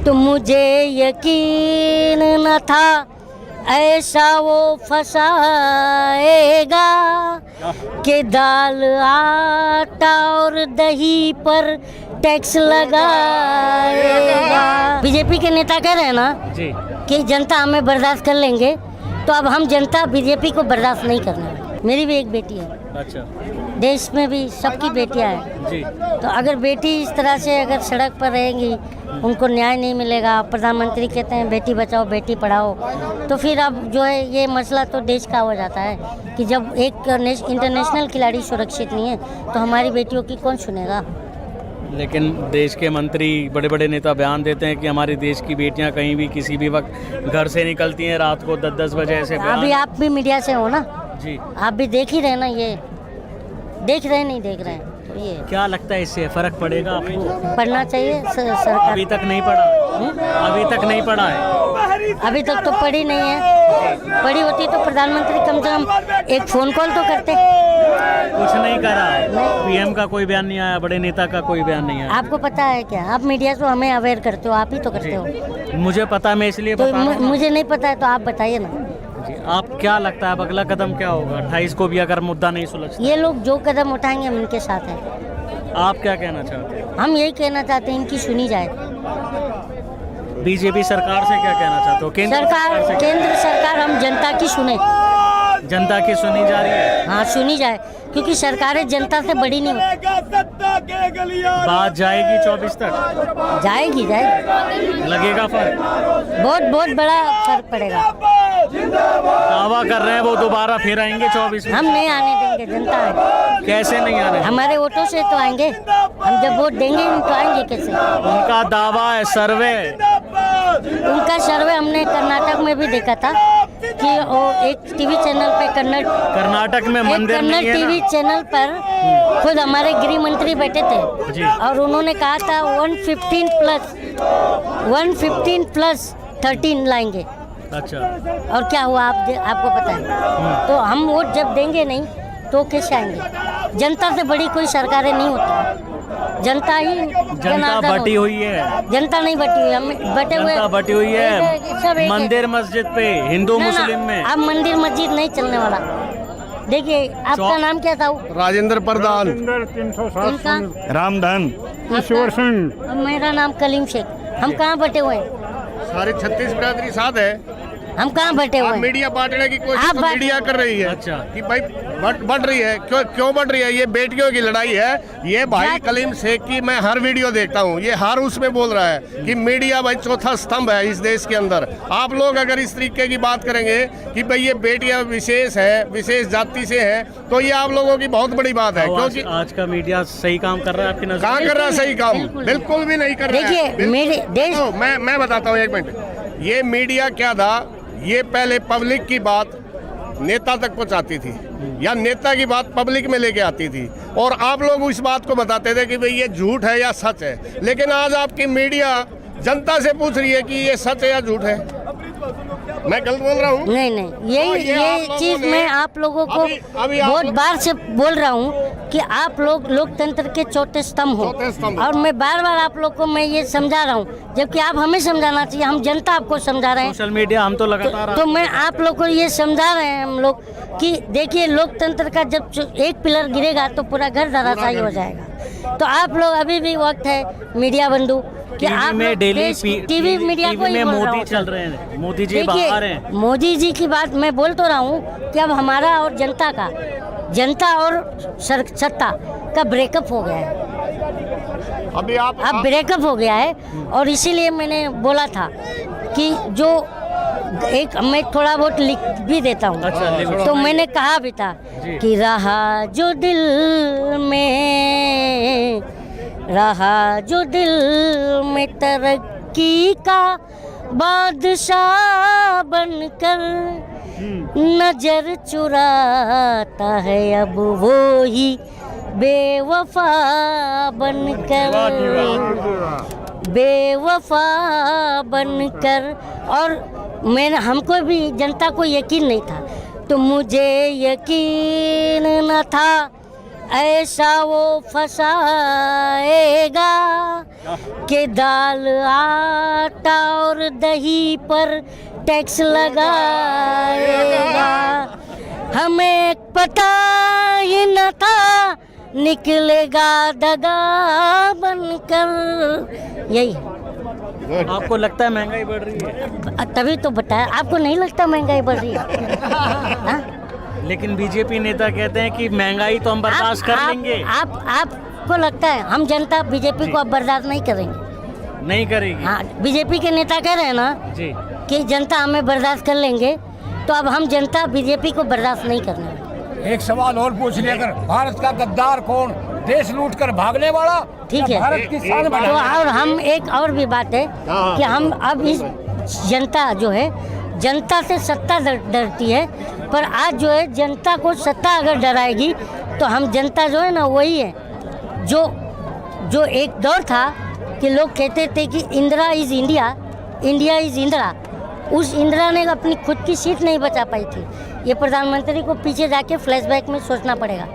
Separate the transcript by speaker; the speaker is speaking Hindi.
Speaker 1: तो मुझे यकीन न था ऐसा वो फसाएगा कि दाल आटा और दही पर टैक्स लगाएगा। बीजेपी के नेता कह रहे हैं ना
Speaker 2: जी
Speaker 1: कि जनता हमें बर्दाश्त कर लेंगे, तो अब हम जनता बीजेपी को बर्दाश्त नहीं करने वाले। मेरी भी एक बेटी है,
Speaker 2: अच्छा
Speaker 1: देश में भी सबकी बेटियां हैं,
Speaker 2: जी
Speaker 1: तो अगर बेटी इस तरह से अगर सड़क पर रहेंगी, उनको न्याय नहीं मिलेगा। प्रधानमंत्री कहते हैं बेटी बचाओ बेटी पढ़ाओ, तो फिर अब जो है ये मसला तो देश का हो जाता है कि जब एक इंटरनेशनल खिलाड़ी सुरक्षित नहीं है तो हमारी बेटियों की कौन सुनेगा।
Speaker 2: लेकिन देश के मंत्री बड़े बड़े नेता बयान देते हैं कि हमारे देश की बेटियां कहीं भी किसी भी वक्त घर से निकलती हैं रात को 10-10 बजे ऐसे बयान।
Speaker 1: अभी आप भी मीडिया से हो ना,
Speaker 2: जी
Speaker 1: आप भी देख ही रहे ना, ये देख रहे नहीं देख रहे हैं, तो ये
Speaker 2: क्या लगता है इससे फर्क पड़ेगा आपको?
Speaker 1: पढ़ना चाहिए सरकार।
Speaker 2: अभी तक नहीं पड़ा, अभी तक नहीं पड़ा है।
Speaker 1: अभी तक तो पढ़ी नहीं है, पढ़ी होती तो प्रधानमंत्री कम से कम एक फ़ोन कॉल तो करते।
Speaker 2: कुछ नहीं करा, पीएम का कोई बयान नहीं आया, बड़े नेता का कोई बयान नहीं आया।
Speaker 1: आपको पता है क्या? आप मीडिया से हमें अवेयर करते हो, आप ही तो करते हो।
Speaker 2: मुझे पता, मैं इसलिए
Speaker 1: तो
Speaker 2: बता रहा हूं।
Speaker 1: मुझे नहीं पता है तो आप बताइए ना।
Speaker 2: जी, आप क्या लगता है अब अगला कदम क्या होगा? 28 को भी अगर मुद्दा नहीं सुलझता,
Speaker 1: ये लोग जो कदम उठाएंगे हम इनके साथ हैं।
Speaker 2: आप क्या कहना चाहते हैं?
Speaker 1: हम यही कहना चाहते हैं इनकी सुनी जाए।
Speaker 2: बीजेपी सरकार से क्या कहना चाहते हो? केंद्र
Speaker 1: सरकार हम जनता की सुने,
Speaker 2: जनता की सुनी जा रही है।
Speaker 1: हाँ सुनी जाए, क्योंकि सरकारें जनता से बड़ी नहीं होती।
Speaker 2: बात जाएगी 24 तक,
Speaker 1: जाएगी
Speaker 2: लगेगा फर्क,
Speaker 1: बहुत बड़ा फर्क पड़ेगा।
Speaker 2: दावा कर रहे हैं वो दोबारा फिर आएंगे 24 में।
Speaker 1: हम नहीं आने देंगे, जनता है।
Speaker 2: कैसे नहीं आने?
Speaker 1: हमारे वोटों से तो आएंगे, हम जब वोट देंगे तो आएंगे कैसे?
Speaker 2: उनका दावा है सर्वे,
Speaker 1: उनका सर्वे हमने कर्नाटक में भी देखा था कि वो एक टीवी चैनल पे
Speaker 2: कर्नाटक में मंदिर नहीं है
Speaker 1: टीवी चैनल पर खुद हमारे गृह मंत्री बैठे थे
Speaker 2: जी।
Speaker 1: और उन्होंने कहा था 115 प्लस 13 लाएंगे।
Speaker 2: अच्छा,
Speaker 1: और क्या हुआ आपको पता है? तो हम वोट जब देंगे नहीं तो कैसे आएंगे? जनता से बड़ी कोई सरकारें नहीं होती, जनता ही
Speaker 2: जनता बटी हुई है।
Speaker 1: जनता नहीं बटी हुई, हम बटे हुए,
Speaker 2: जनता बटी हुई है मंदिर मस्जिद पे, हिंदू मुस्लिम में।
Speaker 1: अब मंदिर मस्जिद नहीं चलने वाला। देखिए आपका नाम क्या था?
Speaker 3: राजेंद्र प्रधान,
Speaker 1: इनका
Speaker 3: रामधन, ईश्वर सिंह।
Speaker 1: मेरा नाम कलीम शेख। हम कहाँ बटे हुए हैं?
Speaker 3: सारे 36 बिरादरी साथ है।
Speaker 1: हम कहाँ बैठे हुए हैं?
Speaker 3: मीडिया बांटने की कोशिश तो मीडिया कर रही है।
Speaker 2: अच्छा,
Speaker 3: कि भाई बढ़ रही है, क्यों बढ़ रही है? ये बेटियों की लड़ाई है। ये भाई कलीम शेख की मैं हर वीडियो देखता हूँ, ये हर उसमें बोल रहा है कि मीडिया भाई चौथा स्तंभ है इस देश के अंदर। आप लोग अगर इस तरीके की बात करेंगे कि भाई ये बेटियां विशेष है, विशेष जाति से है, तो ये आप लोगों की बहुत बड़ी बात है। क्योंकि
Speaker 2: आज का मीडिया सही काम कर रहा है आपकी नजर?
Speaker 3: कहाँ कर रहा है सही काम? बिल्कुल भी नहीं कर रहा है।
Speaker 1: देखिए मेरे देश,
Speaker 3: मैं बताता हूँ, एक मिनट। ये मीडिया क्या था, ये पहले पब्लिक की बात नेता तक पहुंचाती थी या नेता की बात पब्लिक में लेके आती थी, और आप लोग इस बात को बताते थे कि भाई ये झूठ है या सच है। लेकिन आज आपकी मीडिया जनता से पूछ रही है कि ये सच है या झूठ है। मैं गलत बोल रहा हूँ?
Speaker 1: नहीं, ये चीज मैं आप लोगों को बहुत बार से बोल रहा हूँ कि आप लोग लोकतंत्र के चौथे स्तंभ हो, और मैं बार आप लोग को मैं ये समझा रहा हूँ, जबकि आप हमें समझाना चाहिए। हम जनता आपको समझा रहे हैं,
Speaker 2: सोशल मीडिया हम तो लगातार
Speaker 1: तो मैं आप लोग को ये समझा रहे हैं हम लोग कि देखिए लोकतंत्र का जब एक पिलर गिरेगा तो पूरा घर धराशायी हो जाएगा। तो आप लोग अभी भी वक्त है मीडिया बंधु कि आप
Speaker 2: में डेली
Speaker 1: टीवी मीडिया को
Speaker 2: में मोदी चल रहे हैं, मोदी जी बाहर हैं।
Speaker 1: मोदी जी की बात मैं बोल तो रहा हूँ कि अब हमारा और जनता और सत्ता का ब्रेकअप हो गया है।
Speaker 3: अभी
Speaker 1: अब ब्रेकअप हो गया है, और इसीलिए मैंने बोला था कि जो एक मैं थोड़ा बहुत लिख भी देता हूँ।
Speaker 2: अच्छा,
Speaker 1: तो मैंने कहा भी था कि रहा जो दिल में तरक्की का बादशाह बनकर नजर चुराता है अब वो ही बेवफा बनकर। और हमको भी जनता को यकीन नहीं था, तो मुझे यकीन न था ऐसा वो फंसाएगा कि दाल आटा और दही पर टैक्स लगाएगा। हमें पता ही न था निकलेगा दगा बनकर। यही
Speaker 2: आपको लगता है महंगाई बढ़ रही है?
Speaker 1: तभी तो बताया, आपको नहीं लगता महंगाई बढ़ रही है? हाँ?
Speaker 2: लेकिन बीजेपी नेता कहते हैं कि महंगाई तो हम बर्दाश्त कर लेंगे।
Speaker 1: आपको लगता है हम जनता बीजेपी को अब बर्दाश्त नहीं करेंगे?
Speaker 2: नहीं करेगी?
Speaker 1: हाँ, बीजेपी के नेता कह रहे हैं ना
Speaker 2: जी
Speaker 1: कि जनता हमें बर्दाश्त कर लेंगे, तो अब हम जनता बीजेपी को बर्दाश्त नहीं करने।
Speaker 4: एक सवाल और पूछ लिया, अगर भारत का गद्दार कौन, देश लूट कर भागने वाला,
Speaker 1: ठीक है।
Speaker 4: भारत की शान
Speaker 1: तो
Speaker 4: बढ़ाने
Speaker 1: और हम एक और भी बात है कि हम अब इस जनता जो है, जनता से सत्ता डरती है, पर आज जो है जनता को सत्ता अगर डराएगी तो हम जनता जो है ना वही है जो एक दौर था कि लोग कहते थे कि Indira is India, India is Indira. उस इंदिरा ने अपनी खुद की सीट नहीं बचा पाई थी। ये प्रधानमंत्री को पीछे जाके फ्लैशबैक में सोचना पड़ेगा।